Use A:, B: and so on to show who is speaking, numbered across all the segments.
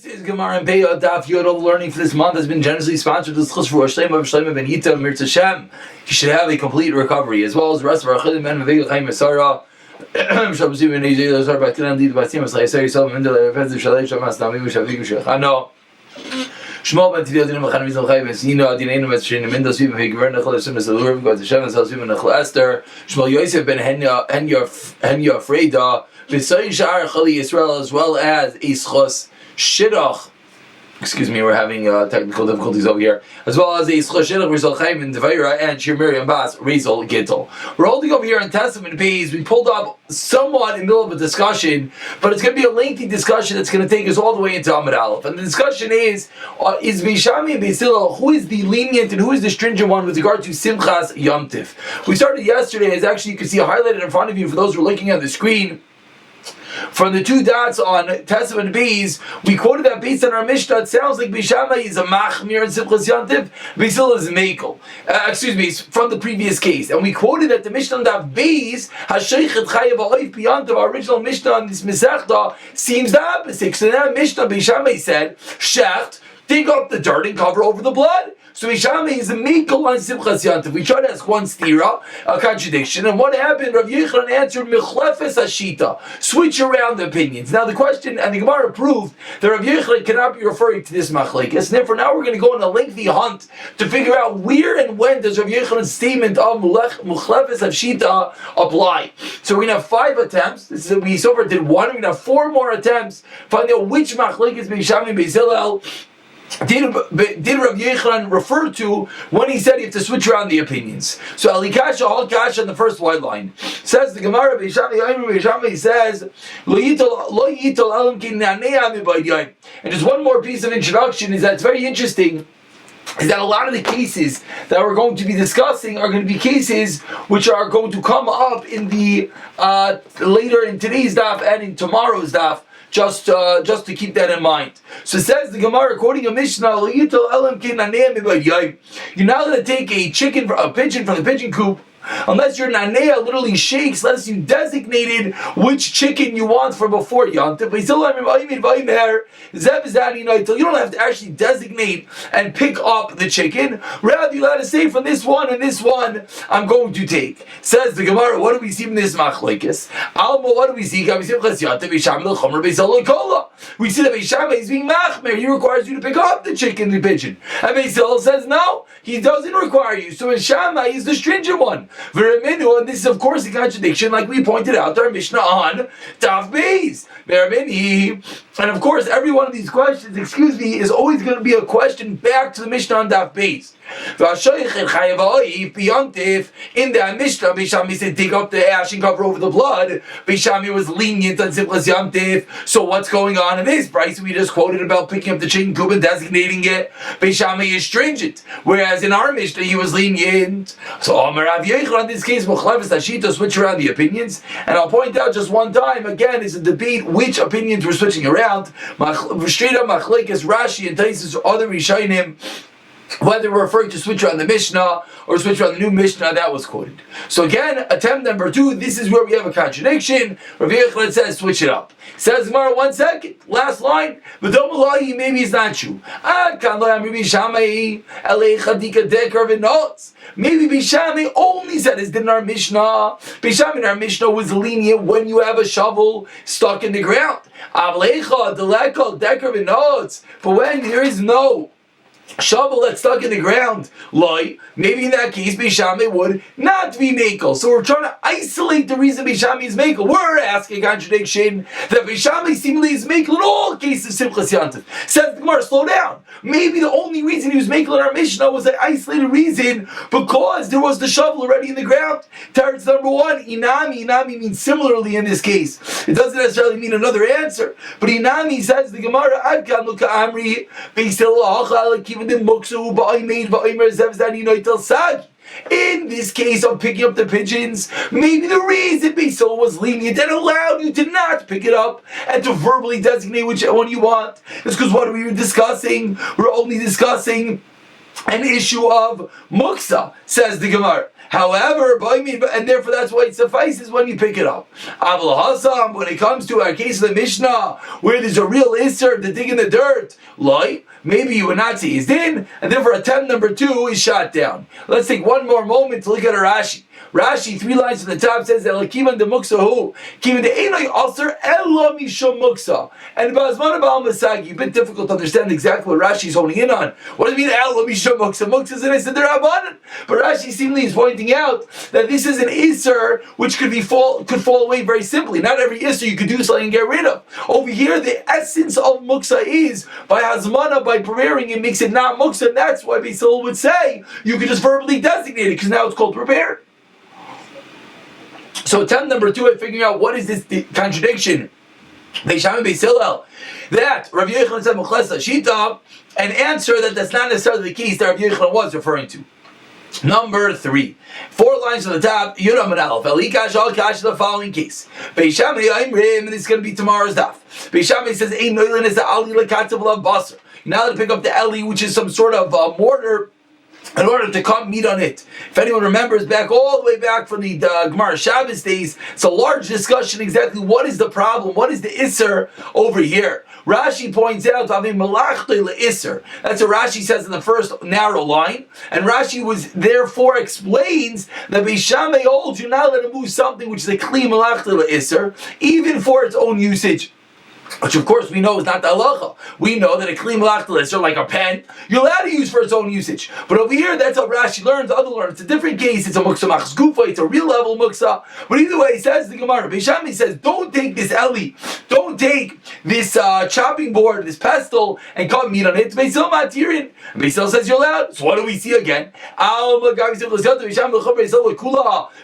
A: This is Gemara and Beitzah Daf Yomi learning for this month has been generously sponsored with Chus for Shleima ben Yita Mirz Hashem. You should have a complete recovery, as well as the rest of our Chalim and Vegel Chaim Masara. Shabzim and Ezra Zar Batkilan Did Batim as Laisai yourself and the Fez Shalai Shamas Nami Shavik Shechano. Shmuel ben Tivil Dinim Khan Mizal Chaim Sino Dinainu Mesrin Mendos Vim Vigver Nechal Sunas Alur God Hashem and Salzim and Nechal Esther. Shmuel Yosef ben Henya Freda B'Sai Shar Chali Yisrael, as well as Ischos Shidduch. Excuse me, we're having technical difficulties over here. As well as a Shidduch Rizal Chaim and Devaira and Shir Miriam Bas Rizal Gittel. We're holding over here in Testament Beis. We pulled up somewhat in the middle of a discussion, but it's going to be a lengthy discussion that's going to take us all the way into Amud Aleph. And the discussion is Beishami and Beis Hillel, who is the lenient and who is the stringent one with regard to Simchas Yom Tif? We started yesterday, as actually you can see highlighted in front of you for those who are looking at the screen. From the two dots on Testament Beis, we quoted that based on our Mishnah. It sounds like Beishamai is a machmir and Simchas Yantiv, Beis Hillel is a mekel. From the previous case, and we quoted that the Mishnah on Daf Beis Hasheichet Chayav Ha'oif B'Yantiv, our original Mishnah on this Masechta, seems the opposite. So that Mishnah Beishamai said, Shecht, dig up the dirt and cover over the blood. So Beishamai is a mekel on Simchas Yantiv. We tried to ask one stira, a contradiction, and what happened? Rav Yochanan answered Michlefes Hashita, switch around the opinions. Now the question, and the Gemara proved that Rav Yochanan cannot be referring to this machlekes, and therefore now we're going to go on a lengthy hunt to figure out where and when does Rav Yochanan's statement of Michlefes Hashita apply. So we're going to have 5 attempts. This is we so far did 1. We're going to have 4 more attempts finding out which machlekes Beishamai and Beis Hillel did Rav Yochanan refer to when he said you have to switch around the opinions? So Alikasha Halkasha in the first white line says the Gemara Beishamai says Lo Yitol Elam Ki Nanei Ami. And just one more piece of introduction is that it's very interesting is that a lot of the cases that we're going to be discussing are going to be cases which are going to come up in the later in today's daf and in tomorrow's daf. Just to keep that in mind. So says the Gemara, quoting a Mishnah, you're not going to take a pigeon from the pigeon coop unless your nanea literally shakes, unless you designated which chicken you want for before Yantiv. You don't have to actually designate and pick up the chicken. Rather, you have to say from this one and this one, I'm going to take. Says the Gemara, what do we see from this machlekes? Alma, what do we see? We see that Beishamai is being machmer. He requires you to pick up the chicken, the pigeon. And Beis Hillel says, no, he doesn't require you. So Beishamai is the stringent one. And this is of course a contradiction, like we pointed out our Mishnah on Daf Beis. And of course, every one of these questions, is always going to be a question back to the Mishnah on Daf Beis. In that Mishnah, Beishamai said, dig up the ash and cover over the blood. Beishamai was lenient on Simchas Yom Tif. So what's going on in this price? We just quoted about picking up the chicken coop and designating it. Beishamai is stringent, whereas in our Mishnah he was lenient. So Amar Rav Yochanan, in this case, Mochlefes Hashita, switch around the opinions. And I'll point out just one time, again, is a debate which opinions we're switching around. Straight up Machlekes Rashi and Taisus other Rishonim, whether we're referring to switch around the Mishnah or switch around the new Mishnah that was quoted. So again, attempt number 2, this is where we have a contradiction. Rav Yochanan says switch it up. Says Gemara, 1 second, last line, maybe it's not true. Maybe Beishamai only said this in our Mishnah. Beishamai in our Mishnah was lenient when you have a shovel stuck in the ground. But when there is no shovel that's stuck in the ground, maybe in that case Beishamai would not be mekel. So we're trying to isolate the reason Beishamai is mekel. We're asking a contradiction that Beishamai seemingly is mekel in all cases of Simchas Yantiv. Says the Gemara, slow down. Maybe the only reason he was mekel in our Mishnah was an isolated reason because there was the shovel already in the ground. Teretz number 1, inami. Inami means similarly in this case. It doesn't necessarily mean another answer, but inami, says the Gemara, adkan luka amri Beis Hillel in this case of picking up the pigeons, maybe the reason Beis Hillel was lenient and allowed you to not pick it up and to verbally designate which one you want is because what are we discussing? We're only discussing an issue of muksa, says the Gemara. However, and therefore that's why it suffices when you pick it up. Aval Hasam, when it comes to our case of the Mishnah, where there's a real isser to dig in the dirt, maybe you would not see he's in, and therefore attempt number 2 is shot down. Let's take one more moment to look at a Rashi. Rashi, 3 lines from the top, says that Kivan de Muksa hu, Kivan de Einoi Aser Ella Mishum Muksa. And Bazman Baal Masagi, a bit difficult to understand exactly what Rashi is honing in on. What does it mean Ella Mishum Muksa? Muksa is an Isser Derabanan. But Rashi seemingly is pointing out that this is an Isser which could fall away very simply. Not every Isser you could do something and get rid of. Over here, the essence of Muksa is by Hazmana, by preparing it makes it not Muksa, and that's why Beisil would say you could just verbally designate it because now it's called prepared. So attempt number 2 at figuring out what is this contradiction. That Rav Yochanan said Mechlesa Shita, an answer that's not necessarily the case that Rav Yochanan was referring to. Number 3, 4 lines from the top. Yudam and Aleph. Elikash al kash the following case. Beishamei Aimrim, and this is going to be tomorrow's daf. Beishamei says Ein Noilin is the Ali Lekatzav Lav Basar. You're now going to pick up the Eli, which is some sort of mortar, in order to cut meat on it. If anyone remembers all the way back from the Gemara Shabbos days, it's a large discussion exactly what is the problem, what is the Isser over here. Rashi points out, Isser. That's what Rashi says in the first narrow line. And Rashi therefore explains that Beishamei holds you're not allowed to move something which is a Kli Malachti Isser, even for its own usage. Which of course we know is not the halacha. We know that a kli malachta, or like a pen, you're allowed to use for its own usage. But over here, that's how Rashi learns, other learn. It's a different case, it's a muksa machs gufa, it's a real level muksa. But either way, he says the Gemara, Beishamei says, don't take this eli, don't take this chopping board, this pestle, and cut meat on it. Beisil matirin. And Beisil says you're allowed. So what do we see again? Beisil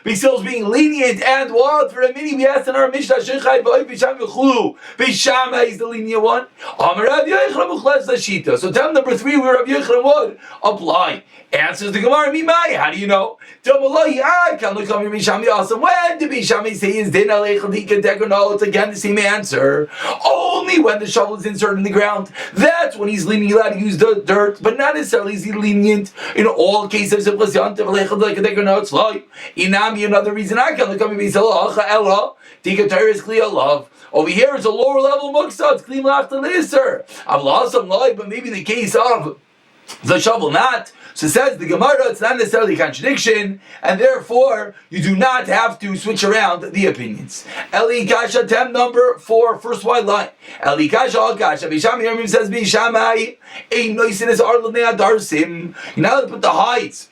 A: is being lenient, and what? For a minute we asked in our Mishnah, Beishamei is the lenient one. So tell number 3 where Rav Yochanan would apply. Answers the Gemara, Mimai, how do you know? When did Beishamei say his din aleichem? No, it's again the same answer. Only when the shovel is inserted in the ground. That's when he's lenient, allowed to use the dirt, but not necessarily is he lenient in all cases. No, it's like Inami, another reason I can look at me. Over here it's a lower level muksa, it's clean lafta liser. But maybe in the case of the shovel not. So says the Gemara, it's not necessarily a contradiction, and therefore you do not have to switch around the opinions. Eli Kasha, temp number 4, first wide line. Eli Kasha al Kasha. Beishamei says Beishamei ein noisin arlonei adarsim. You're not allowed to put the hides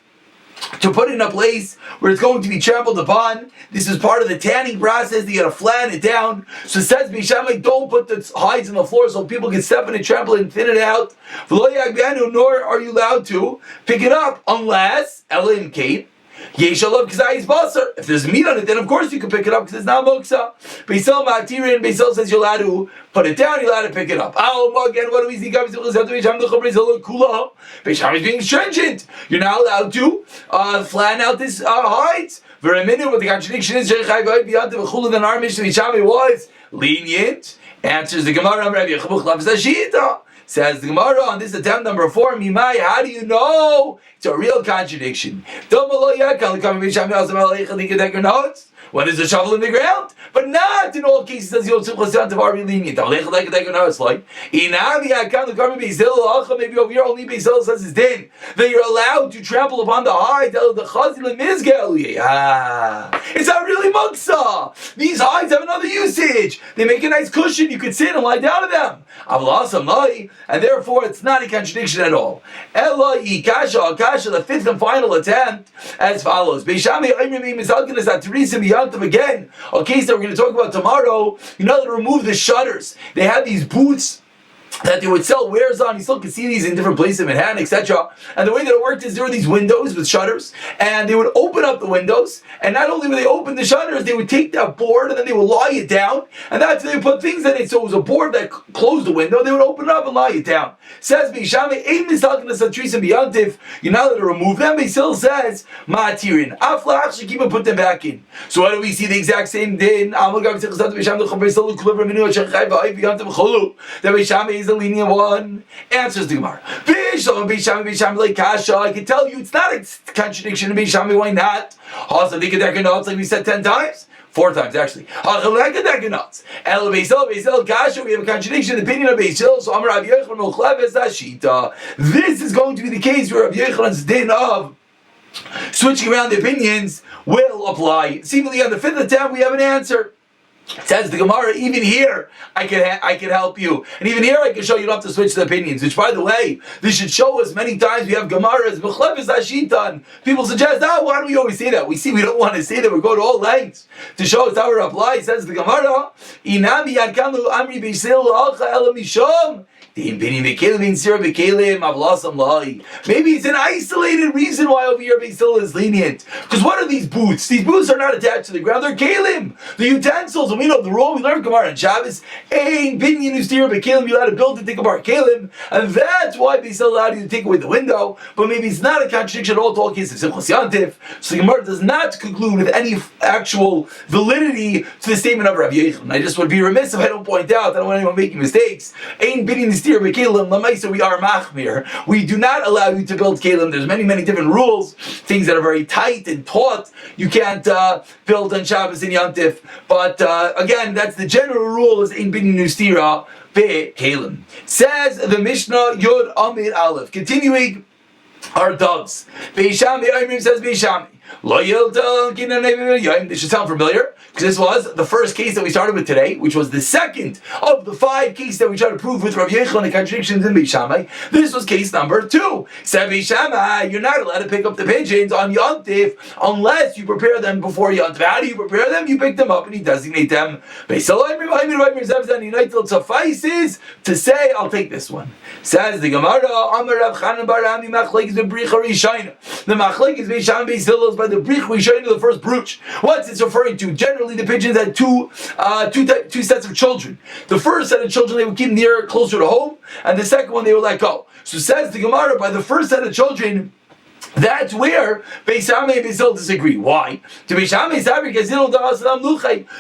A: to put it in a place where it's going to be trampled upon. This is part of the tanning process. You got to flatten it down. So it says Beishamei, don't put the hides on the floor so people can step in it, trample it, and thin it out. Nor are you allowed to pick it up unless Elim Kate. If there's meat on it, then of course you can pick it up because it's not muksa. Beisil matirin, Beisil says you're allowed to put it down, you're allowed to pick it up. Again, what do we see? Beishamei is being stringent. You're not allowed to flatten out this hides. For a minute, what the contradiction is, then our mission Beishamei was lenient. Answers the Gemara, says the Gemara on this attempt number 4, Mimai, how do you know? It's a real contradiction. When there's a shovel in the ground, but not in all cases does Yosef Chasantav are lenient. It's like maybe over here only Beisil says it's din that you're allowed to trample upon the hide. It's not really muksa. These hides have another usage. They make a nice cushion. You could sit and lie down to them. And therefore it's not a contradiction at all. The 5th and final attempt as follows. Again, a case that we're going to talk about tomorrow. You know, to remove the shutters. They have these booths that they would sell wares on. You still can see these in different places in Manhattan, etc. And the way that it worked is there were these windows with shutters, and they would open up the windows, and not only would they open the shutters, they would take that board and then they would lie it down, and that's they would put things in it. So it was a board that closed the window, they would open it up and lie it down. Says Beishamei, you're not allowed to remove them. Beisil says, Ma'atirin. Afla actually keep and put them back in. So why do we see the exact same din? That Beishamei is the lenient one? Answers the Gemara. I can tell you it's not a contradiction in Beishami. Why not? Like we said 10 times. 4 times actually. We have a contradiction in the opinion of Beitzah. So this is going to be the case where Rabbi Yochanan's din of switching around the opinions will apply. Seemingly on the 5th attempt we have an answer. Says the Gemara, even here I can help you, and even here I can show you don't have to switch the opinions. Which, by the way, this should show us many times we have Gemaras Mechleves Ashitan. People suggest, why do we always say that? We don't want to say that. We go to all lengths to show us how it applies. Says the Gemara, Inami Yankalu Amri Beisil Alcha Elam Mishom. Maybe it's an isolated reason why over here Beisil is lenient. Because what are these booths? These booths are not attached to the ground. They're kalim, the utensils. And we know the rule. We learn Gemara and Shabbos. Ein binyan ustira bekalim. You're allowed to build to take apart kalim, and that's why Beisil allowed you to take away the window. But maybe it's not a contradiction at all to all cases of Simchas Yantif. So the Gemara does not conclude with any actual validity to the statement of Rabbi Yochanan. I just would be remiss if I don't point out. I don't want anyone making mistakes. Ein binyan. We are machmir. We do not allow you to build kalim. There's many different rules, things that are very tight and taut. You can't build on Shabbos and Yantif. But again, that's the general rule: is in bini nustira be kalim. Says the Mishnah Yud Amid Aleph. Continuing our doves. Beishami Oimrim says Beishami. This should sound familiar, because this was the first case that we started with today, which was the second of the 5 cases that we tried to prove with Rav Yochanan and contradictions in Beishamai. This was case number 2. Said Beishamai, you're not allowed to pick up the pigeons on Yontif unless you prepare them before Yontif. How do you prepare them? You pick them up and you designate them. Suffices to say, I'll take this one. Says the Gemara, the machlek is Beisham Beisil by the brich we showed you the first brooch. What's this referring to? Generally, the pigeons had two sets of children. The first set of children they would keep closer to home, and the second one they would let go. So says the Gemara, by the first set of children, that's where Beishamai and Beisil disagree. Why?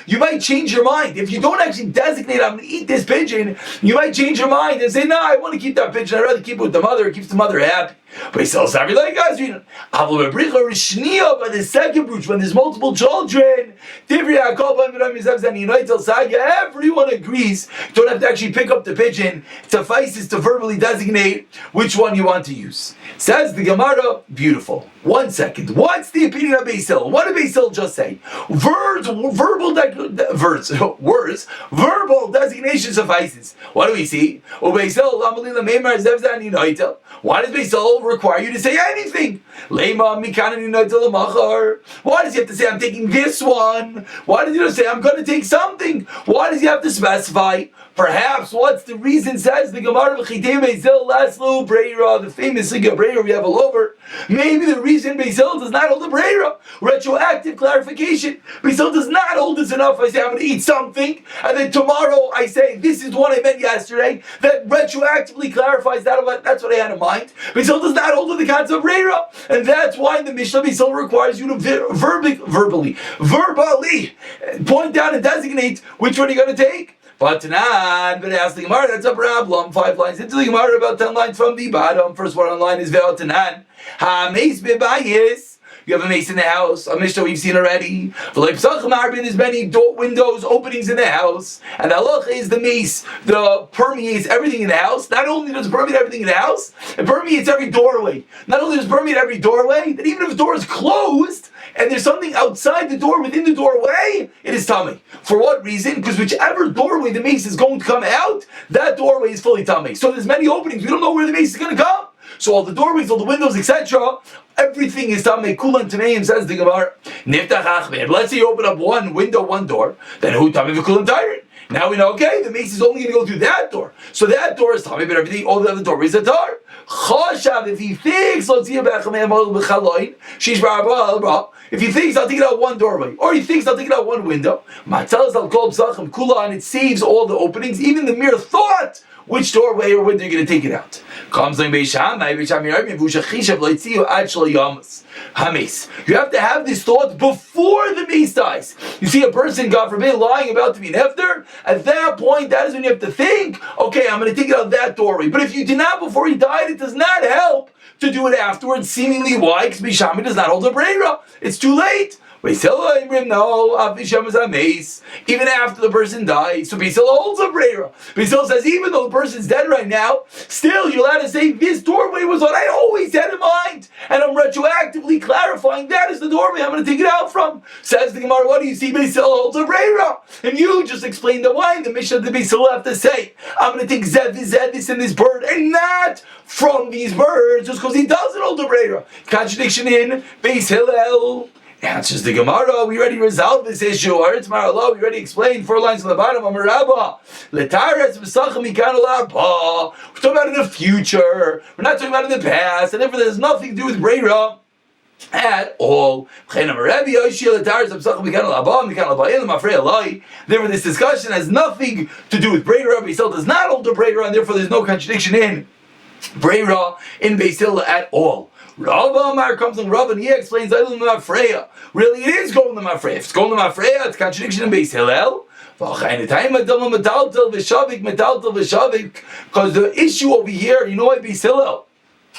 A: You might change your mind. If you don't actually designate, I'm going to eat this pigeon, you might change your mind and say, no, I want to keep that pigeon. I'd rather keep it with the mother. It keeps the mother happy. Beisil Sabri, like guys, by the second brooch, when there's multiple children, everyone agrees. You don't have to actually pick up the pigeon. It suffices to verbally designate which one you want to use. Says the Gemara, beautiful. 1 second. What's the opinion of Beisil? What did Beisil just say? Verbal designation suffices. What do we see? Why does Beisil require you to say anything? Why does he have to say, I'm taking this one? Why does he have to say, I'm going to take something? Why does he have to specify? Perhaps, what's the reason? Says the Gemara of Beisil Laslo Breira, the famous Siga Breira we have all over. Maybe the reason Beisil does not hold the Breira, retroactive clarification. Beisil does not hold this enough. I say, I'm going to eat something, and then tomorrow I say, this is what I meant yesterday. That retroactively clarifies that. That's what I had in mind. Beisil does not hold to the concept of Breira, and that's why in the Mishnah Beisil requires you to verbally point out and designate which one you're going to take. But ask the Gemara, that's a problem. 5 lines into the Gemara, about 10 lines from the bottom. First one online is Ve'atanan. Ha-meis bebayis. You have a mace in the house, a Mishnah we've seen already. There's many windows, openings in the house. And the halacha is the mace permeates everything in the house. Not only does it permeate everything in the house, it permeates every doorway. Not only does it permeate every doorway, that even if the door is closed, and there's something outside the door, within the doorway, it is tummy. For what reason? Because whichever doorway the mace is going to come out, that doorway is fully tummy. So there's many openings. We don't know where the mace is going to come. So all the doorways, all the windows, etc., everything is tamei. Kulan tameim, says the Gemara. Niftach achmed. Let's say you open up one window, one door. Then who tamei v'kulan tayrin? Now we know, okay, the mace is only going to go through that door. So that door is tamei, but everything, all the other doorways are tar. Chashav, if he thinks, if he thinks I'll take it out one doorway, or he thinks I'll take it out one window, and it saves all the openings. Even the mere thought which doorway or window you're going to take it out. Comes like you have to have this thought before the mace dies. You see a person, God forbid, lying about to be an hefter. At that point, that is when you have to think, okay, I'm going to take it out that doorway. But if you did not before he died, it does not help to do it afterwards. Seemingly, why? Because Bishami does not hold a breira. It's too late. No, even after the person dies, so Beitzah holds a breira. Beitzah says even though the person's dead right now, still you're allowed to say this doorway was what I always had in mind, and I'm retroactively clarifying that is the doorway I'm going to take it out from. Says the Gemara, what do you see? Beitzah holds a breira, and you just explained the why in the Mishnah. The Beitzah have to say I'm going to take this and this bird, and not from these birds just because he doesn't hold a breira. Contradiction in Beis Hillel. Answers the Gemara, we already resolved this issue. We already explained 4 lines on the bottom. We're talking about in the future. We're not talking about in the past, and therefore there's nothing to do with breira at all. Therefore, this discussion has nothing to do with breira. Beis Hillel does not hold the breira, and therefore there's no contradiction in breira in Beis Hillel at all. Rava Amar comes in Rava and he explains really it is going to Mafreya. If it's going to Mafreya, it's contradiction in Beis Hillel. Because the issue over here, you know what Beis Hillel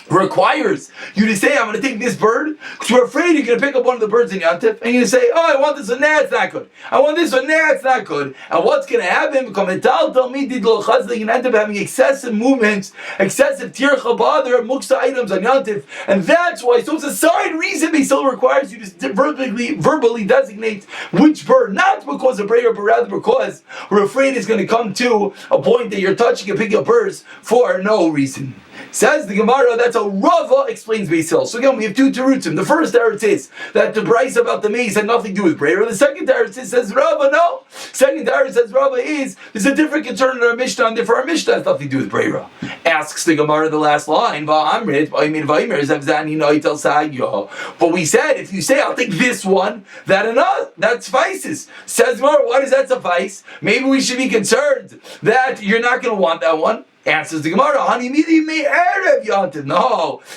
A: requires you to say, I'm going to take this bird, because you're afraid you're going to pick up one of the birds in Yantif, and you say, oh, I want this one, nah, it's not good. I want this one, nah, it's not good. And what's going to happen? You're going to end up having excessive movements, excessive tir chabad, or muksa items on Yantif, and that's why, so it's a side reason Beis Hillel requires you to verbally designate which bird, not because of prayer, but rather because we're afraid it's going to come to a point that you're touching and picking up birds for no reason. Says the Gemara, that's how Rava explains Beis Hillel. So again, we have 2 terutzim. The first teretz is that the brayso about the mace had nothing to do with prayer. The second teretz says Rava, no. Second teretz says Rava is, there's a different concern in our Mishnah, and therefore our Mishnah has nothing to do with prayer. Asks the Gemara the last line, but we said, if you say, I'll take this one, that suffices. Says Gemara, why does that suffice? Maybe we should be concerned that you're not going to want that one. Answers the Gemara, no,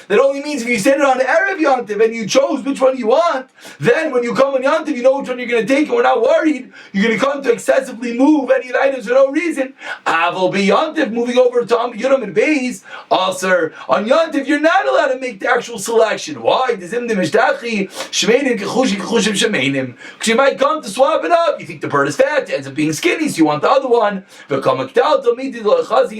A: that only means if you said it on Erev Yantiv and you chose which one you want, then when you come on Yantiv, you know which one you're going to take, and we're not worried you're going to come to excessively move any of the items for no reason. Aval be Yantiv, moving over to Yudam and Beis, also on Yantiv, you're not allowed to make the actual selection. Why? Because you might come to swap it up. You think the bird is fat, it ends up being skinny, so you want the other one. You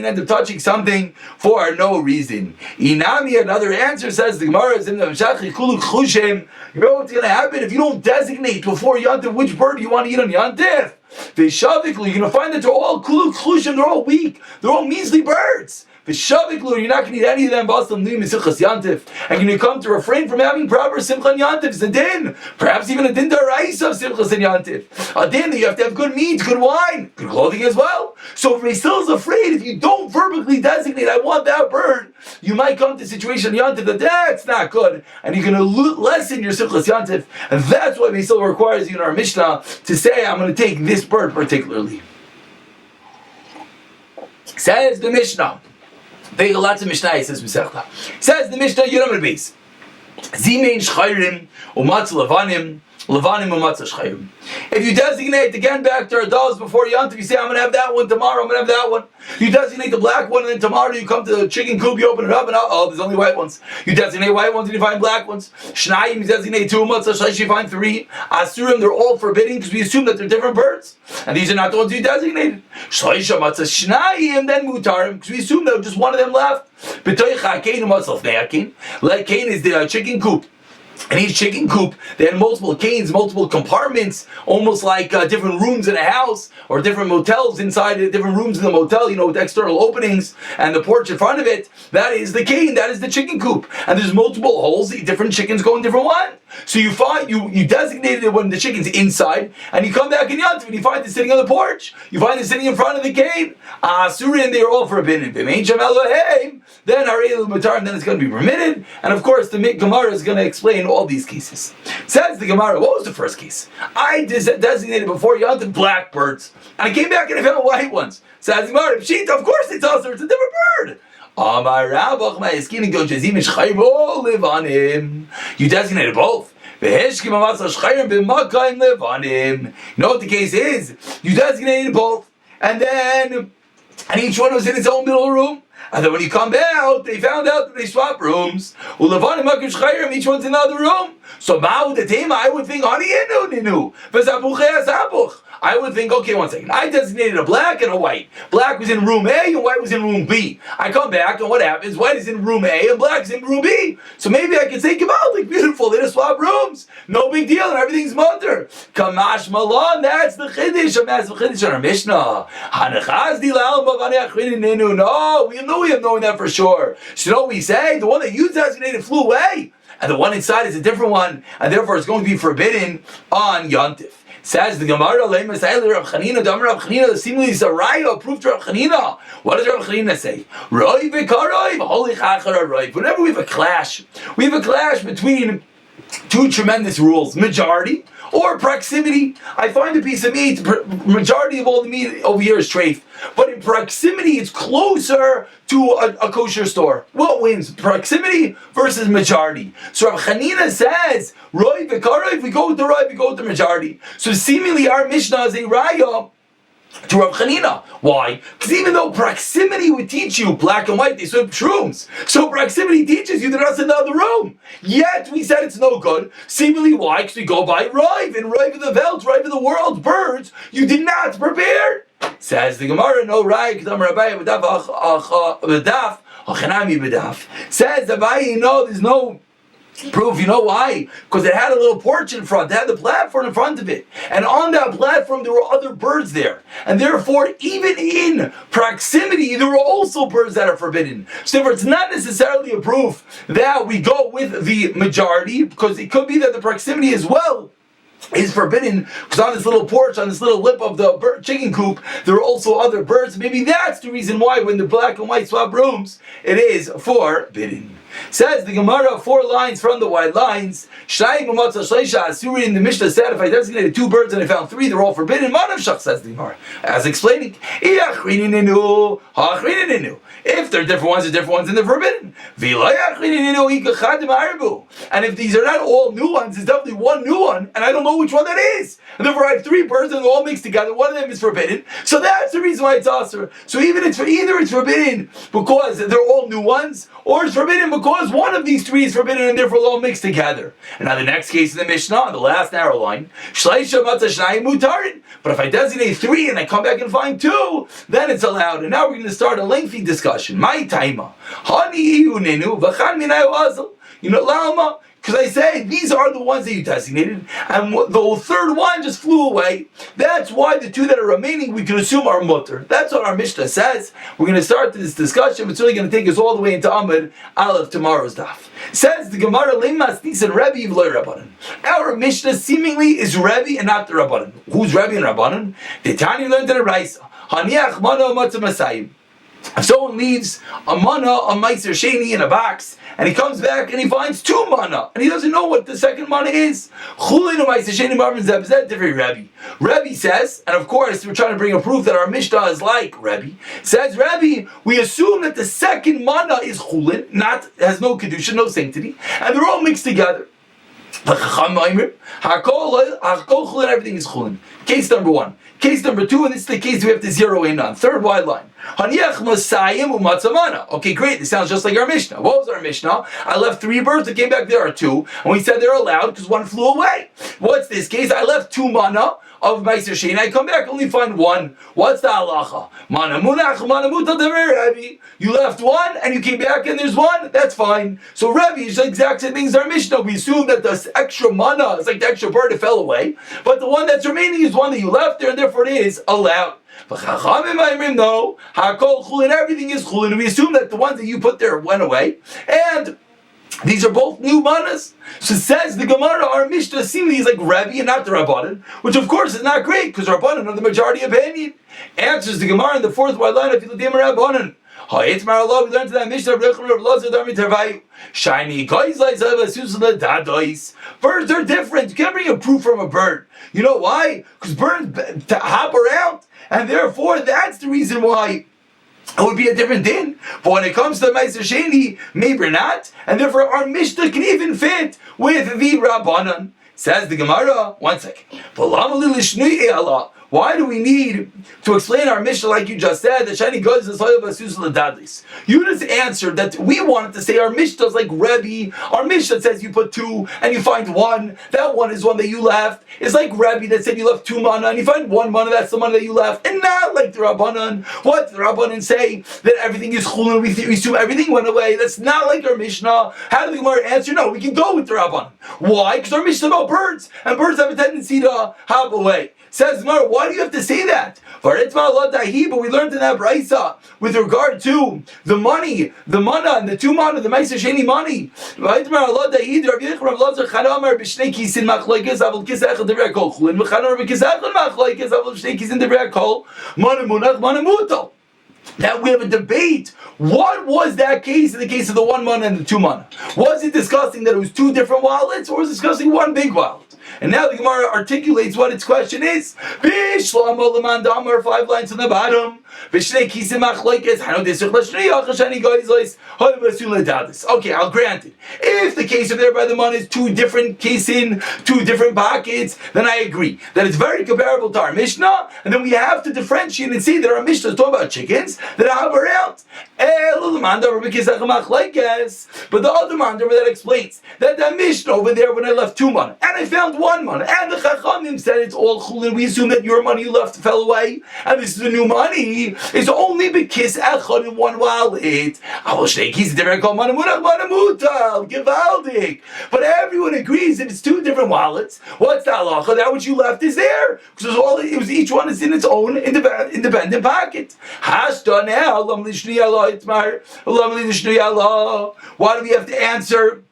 A: end up touching something for no reason. Inami, another answer, says the Gemara, you know what's going to happen if you don't designate before Yantif which bird you want to eat on Yantif? You're going to find that they're all kuluk chlushim, they're all weak, they're all measly birds. You're not going to eat any of them. And you come to refrain from having proper simcha and yantif. It's a din. Perhaps even a din daraisa of simchas and yantif. A din that you have to have good meat, good wine, good clothing as well. So if Beis Hillel is afraid, if you don't verbally designate, I want that bird, you might come to a situation in yantif that's not good, and you're going to lessen your simchas yantif. And that's why Beis Hillel requires you in our Mishnah to say, I'm going to take this bird particularly. Says the Mishnah. Lots of Mishnah says Mesechta. Says the Mishnah Yudam and Beis. Zimein shchayrim umatz levanim umatz shchayrim. If you designate again back to our dolls before Yantiv, you say I'm going to have that one tomorrow. I'm going to have that one. You designate the black one, and then tomorrow you come to the chicken coop, you open it up, and there's only white ones. You designate white ones, and you find black ones. Shnayim, you designate 2 umatz shchayim, you find 3. Asurim, they're all forbidden because we assume that they're different birds, and these are not the ones you designated. Shloisha umatz shnayim, then mutarim, because we assume that just one of them left. B'toicha kain umatz lefnei kain. Like kain is the chicken coop. And each chicken coop, they had multiple canes, multiple compartments, almost like different rooms in a house, or different motels inside it, different rooms in the motel, with external openings, and the porch in front of it. That is the cane, that is the chicken coop. And there's multiple holes, different chickens go in different ones. So you find, you designated it when the chicken's inside, and you come back in Yantiv, and you find it sitting on the porch. You find it sitting in front of the cane. Surin, they are all forbidden. Then then it's going to be permitted. And of course, the Gemara is going to explain all these cases. Says the Gemara, what was the first case? I designated before Yontif black birds, and I came back and I found white ones. Says the Gemara, Pshita, of course it's also, it's a different bird. You designated both. You know what the case is? You designated both, and each one was in its own little room. And then when you come out, they found out that they swap rooms. Each one's in another room. So I would think, I would think, okay, one second. I designated a black and a white. Black was in room A and white was in room B. I come back and what happens? White is in room A and black is in room B. So maybe I can say, come out, like beautiful, they just swap rooms. No big deal and everything's mutter. Kamash Malon, that's the Chiddush. That's the Chiddush on our Mishnah. No, we have known that for sure. So you know what we say? The one that you designated flew away. And the one inside is a different one. And therefore it's going to be forbidden on Yontif. Says the Gemara, Rav Chanina, Rav Chanina, seemingly is a raya, proof to Rav Chanina. What does Rav Chanina say? Whenever we have a clash between two tremendous rules, majority or proximity. I find a piece of meat, majority of all the meat over here is treif, but in proximity it's closer to a kosher store. What wins? Proximity versus majority. So Rav Chanina says, Roi v'karoi, if we go with the Roi, we go with the majority. So seemingly our Mishnah is a raya to Rav Chanina. Why? Because even though proximity would teach you black and white, they swim shrooms. So proximity teaches you that that's in the other room. Yet we said it's no good. Seemingly why? Because we go by Rive, and Rive of the Welt, Rive of the world, birds, you did not prepare. Says the Gemara, no Rive, says the Abaye, no, there's no proof. You know why? Because it had a little porch in front. It had the platform in front of it. And on that platform there were other birds there. And therefore, even in proximity, there were also birds that are forbidden. So therefore, it's not necessarily a proof that we go with the majority, because it could be that the proximity as well is forbidden, because on this little porch, on this little lip of the chicken coop, there are also other birds. Maybe that's the reason why when the black and white swap rooms, it is forbidden. Says the Gemara, 4 lines from the white lines. In the Mishnah said, if I designated 2 birds and I found 3, they're all forbidden. Says the Gemara, as explaining. If they're different ones, and they're forbidden. And if these are not all new ones, it's definitely one new one, and I don't know which one that is. And therefore I have 3 birds and they're all mixed together. One of them is forbidden. So that's the reason why it's asur. So either it's forbidden because they're all new ones, or it's forbidden because one of these 3 is forbidden and therefore all mixed together. And now the next case in the Mishnah, the last narrow line, but if I designate 3 and I come back and find 2, then it's allowed. And now we're going to start a lengthy discussion. My taima. You know, Lama, because I say these are the ones that you designated, and the 3rd one just flew away. That's why the 2 that are remaining we can assume are mutter. That's what our Mishnah says. We're going to start this discussion. It's really going to take us all the way into Amud Aleph, tomorrow's daf. Says the Gemara, Lemas Nisan Rebbe V'loy Rabbanan. Our Mishnah seemingly is Rebbe and not the Rabbanan. Who's Rebbe and Rabbanan? The Tanya learned in the Raisa. Haniach Mano Matzah Masayim. If someone leaves a mana, a meiser sheni in a box, and he comes back and he finds 2 mana, and he doesn't know what the 2nd mana is. Rebbe says, and of course we're trying to bring a proof that our Mishnah is like Rebbe. Says Rebbe, we assume that the 2nd mana is chulin, has no kedusha, no sanctity, and they're all mixed together. Everything is chulin. Case number 1. Case number 2, and this is the case we have to zero in on. 3rd wide line. Okay, great. This sounds just like our Mishnah. What was our Mishnah? I left 3 birds that came back. There are 2, and we said they're allowed because 1 flew away. What's this case? I left 2 mana of Meiser Shein. I come back, only find 1. What's the halacha? Mana munach, mana muta dever, Rebbe. You left 1 and you came back and there's 1. That's fine. So Rebbe is the exact same thing as our Mishnah. We assume that the extra mana is like the extra bird that fell away, but the one that's remaining is one that you left there, and therefore it is allowed. But Chachamim no, hakol chulin, everything is chulin. We assume that the ones that you put there went away, and these are both new manas. So says the Gemara, our Mishnah seemingly is like Rebbe and not the Rabbanan, which of course is not great because Rabbanan are the majority opinion. Answers the Gemara in the 4th wide line of Yiludim Rabbanan. Ha'itmar Allah, we learned to that Mishnah of Rechon Rav Lazar Dami Tervayu. Shiny guys like dadois. Birds are different. You can't bring a proof from a bird. You know why? Because birds hop around, and therefore that's the reason why it would be a different din. But when it comes to Meiser Sheni, maybe not, and therefore our Mishnah can even fit with the Rabbanan. Says the Gemara, one second. Why do we need to explain our Mishnah like you just said? That Shani goes to you just answered that we wanted to say our Mishnah is like Rebbe. Our Mishnah says you put two and you find one. That one is one that you left. It's like Rebbe that said you left two mana and you find one mana. That's the mana that you left, and not like the Rabbanan. What the Rabbanan say that everything is chulun. We assume everything went away. That's not like our Mishnah. How do the Gemara answer? No, we can go with the Rabbanan. Why? Because our Mishnah is about birds, and birds have a tendency to hop away. Says Gemara, why do you have to say that? But we learned in that Beitzah with regard to the money, the mana, and the two mana, the Meiser Sheni money. Now we have a debate. What was that case in the case of the one mana and the two mana? Was it discussing that it was two different wallets, or was it discussing one big wallet? And now the Gemara articulates what its question is. 5 lines on the bottom. Okay, I'll grant it. If the case of there by the money is two different cases, two different pockets, then I agree that it's very comparable to our Mishnah, and then we have to differentiate and see that our Mishnah is talking about chickens that hop around. But the other mandar that explains that Mishnah over there when I left two mana and I found one mana, and the Chachamim said it's all chulin, we assume that your money you left fell away, and this is the new money, is only because echad in one wallet. But everyone agrees that it's two different wallets. What's the halacha? That which you left is there, because it was each one is in its own independent pocket. Hashta now. Why do we have to answer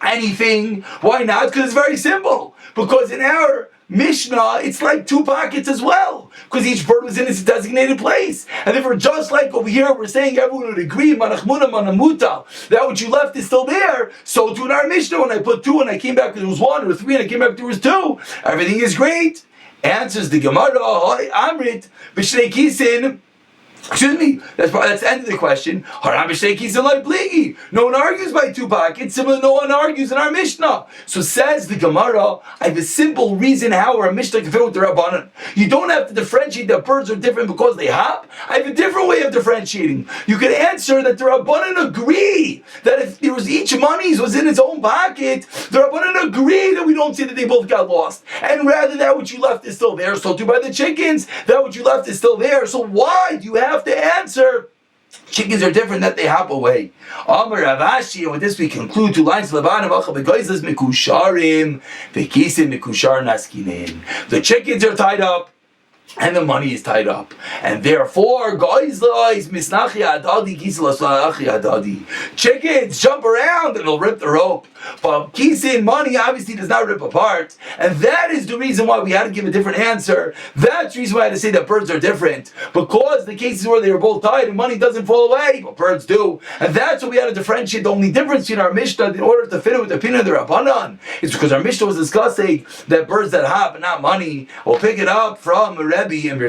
A: anything? Why not? Because it's very simple. Because in our Mishnah, it's like two pockets as well, because each bird was in its designated place. And therefore, just like over here, we're saying everyone would agree, manachmuna manamuta, that which you left is still there. So too in our Mishnah, when I put two and I came back, there was one, or three, and I came back, there was two. Everything is great. Answers the Gemara, Amrit, b'shnei kisin. Excuse me, that's the end of the question. No one argues by two pockets, similar no one argues in our Mishnah. So says the Gemara, I have a simple reason how our Mishnah can fit with the Rabbanan. You don't have to differentiate that birds are different because they hop. I have a different way of differentiating. You can answer that the Rabbanan agree that if there was each money was in its own pocket, the Rabbanan agree that we don't say that they both got lost. And rather that which you left is still there. So too by the chickens, that which you left is still there. So why do you have to answer chickens are different, that they hop away? Amar Ravashi, and with this we conclude 2 lines of Mikusharim, Mikushar Naskinin. The chickens are tied up and the money is tied up, and therefore chickens jump around and they'll rip the rope, but kisin, money, obviously does not rip apart, and that is the reason why we had to give a different answer. That's the reason why I had to say that birds are different, because the cases where they are both tied and money doesn't fall away, but birds do, and that's what we had to differentiate. The only difference in our Mishnah, in order to fit it with the opinion of the Rabbanan, is because our Mishnah was discussing that birds that hop and not money will pick it up from a Rebbe and